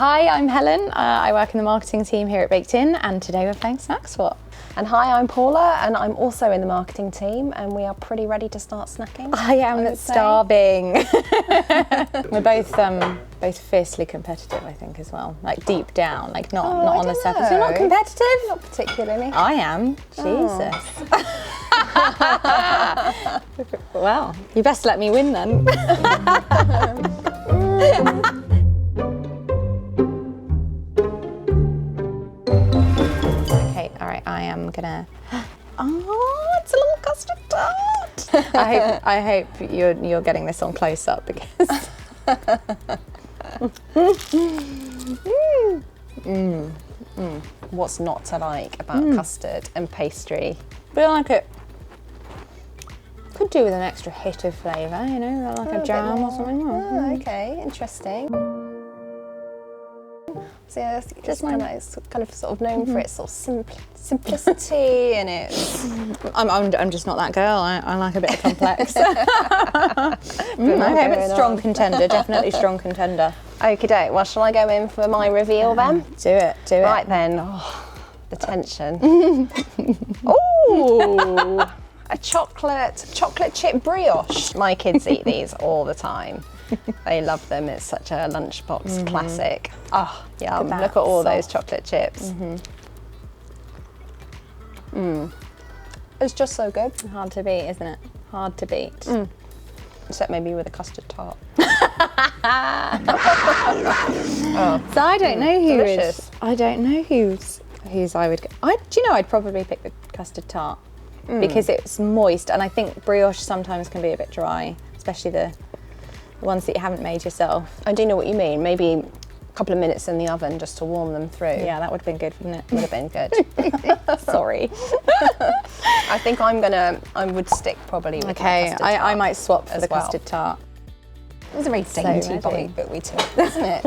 Hi, I'm Helen. I work in the marketing team here at Baked In, and today we're playing Snack Swap. And hi, I'm Paula, and I'm also in the marketing team, and we are pretty ready to start snacking. I am starving. We're both fiercely competitive, I think, as well. Like deep down, like not on the surface. You're not competitive? Not particularly. I am. Jesus. Well, you best let me win then. Okay, all right, I am gonna. Oh, it's a little custard tart. I hope you're getting this on close up because. What's not to like about custard and pastry? I feel like it could do with an extra hit of flavour, you know, like a jam or something. Oh, okay, interesting. So yeah, it's just kind of sort of known for its sort of simplicity and its. I'm just not that girl. I like a bit of complex. Okay, but strong contender, definitely strong contender. Okie doke. Well, shall I go in for my reveal then? Do it. Right then. Oh, the tension. Ooh, a chocolate chip brioche. My kids eat these all the time. They love them. It's such a lunchbox classic. Oh, yum. Look at all those chocolate chips. It's just so good. Hard to beat, isn't it? Hard to beat. Except maybe with a custard tart. So I don't know who delicious. I don't know whose I would go. Do you know, I'd probably pick the custard tart because it's moist, and I think brioche sometimes can be a bit dry, especially the ones that you haven't made yourself. I do know what you mean. Maybe a couple of minutes in the oven just to warm them through. Yeah, that would have been good, wouldn't it? Would have been good. Sorry. I think I would stick probably with the custard tart. I might swap for the well. custard tart. It was a very dainty ready. bite that we took, wasn't it?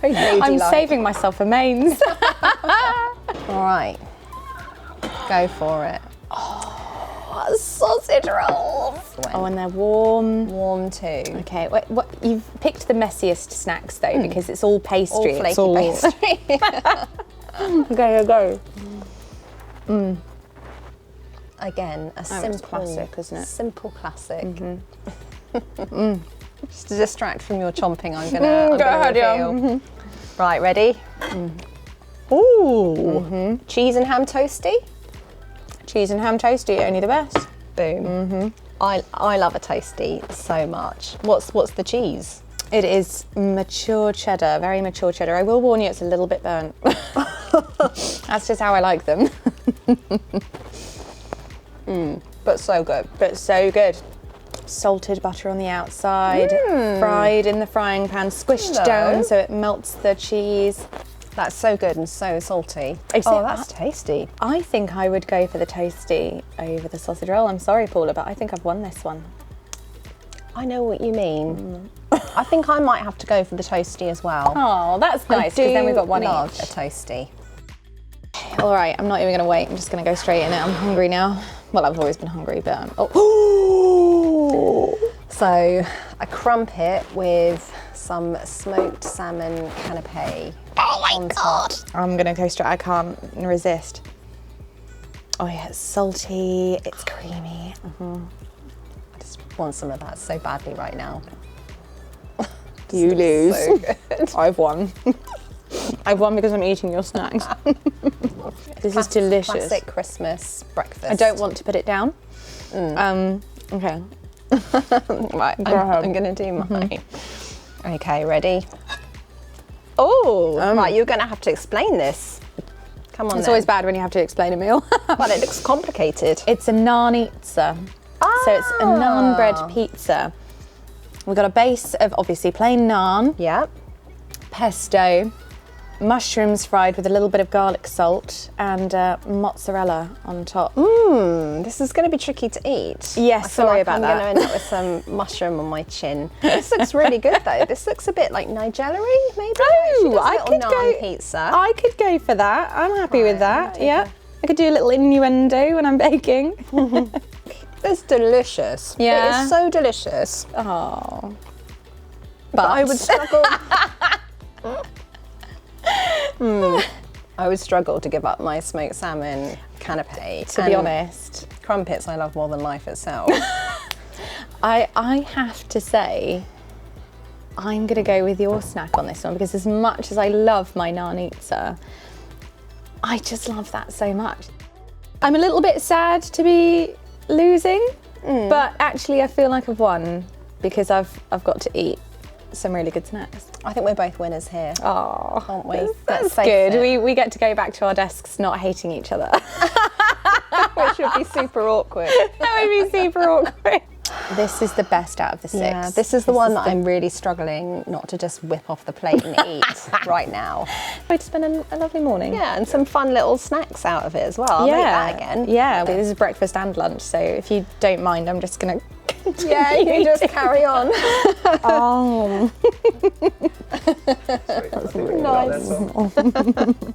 Very ladylike. I'm saving myself for mains. All right, go for it. Oh, sausage rolls. Oh, and they're warm. Warm too. Okay, what you've picked the messiest snacks though, because it's all pastry. All flaky pastry. Go. Again, a simple classic, isn't it? Simple classic. Just to distract from your chomping, I'm gonna reveal. Right, ready? Ooh. Cheese and ham toasty. Cheese and ham toasty, only the best. Boom. I love a toasty so much. What's the cheese? It is mature cheddar, very mature cheddar. I will warn you, it's a little bit burnt. That's just how I like them. But so good. But so good. Salted butter on the outside, fried in the frying pan, squished down so it melts the cheese. That's so good and so salty. Oh, that's tasty. I think I would go for the toasty over the sausage roll. I'm sorry, Paula, but I think I've won this one. I know what you mean. I think I might have to go for the toasty as well. Oh, that's nice, because then we've got one love each. a toasty. All right, I'm not even going to wait. I'm just going to go straight in it. I'm hungry now. Well, I've always been hungry, but So a crumpet with some smoked salmon canapé. Oh my God. I'm going to go straight. I can't resist. Oh yeah, it's salty, it's creamy. I just want some of that so badly right now. You lose. So good. I've won. I've won because I'm eating your snacks. This is delicious. Classic Christmas breakfast. I don't want to put it down. Okay. Right, I'm going to do mine. Okay, ready? Oh, Right, you're going to have to explain this. Come on. It's always bad when you have to explain a meal. But it looks complicated. It's a nanizza. So it's a naan bread pizza. We've got a base of obviously plain naan, Yeah. pesto, mushrooms fried with a little bit of garlic salt, and mozzarella on top. This is going to be tricky to eat. Yes, I feel sorry like about I'm that. going to end up with some mushroom on my chin. This looks really good though. This looks a bit like Nigella-y, maybe. She does a I little could naan go. pizza. I could go for that. I'm happy with that. okay. Yeah, I could do a little innuendo when I'm baking. It's delicious. Yeah. It is so delicious. Oh, But I would struggle. I would struggle to give up my smoked salmon canapé. To be honest. Crumpets I love more than life itself. I have to say, I'm going to go with your snack on this one, because as much as I love my nanitsa, I just love that so much. I'm a little bit sad to be losing, but actually I feel like I've won because I've got to eat some really good snacks. I think we're both winners here. Oh, aren't we? That's good. We get to go back to our desks not hating each other. Which would be super awkward. That would be super awkward. This is the best out of the 6. Yeah, this is the one that I'm really struggling not to just whip off the plate and eat right now. Way to spend a lovely morning. Yeah, and some fun little snacks out of it as well. I'll make that again. Yeah, this is breakfast and lunch, so if you don't mind, I'm just going to continue. Yeah, you can just carry on. Oh. Sorry, I think we can go out then, so.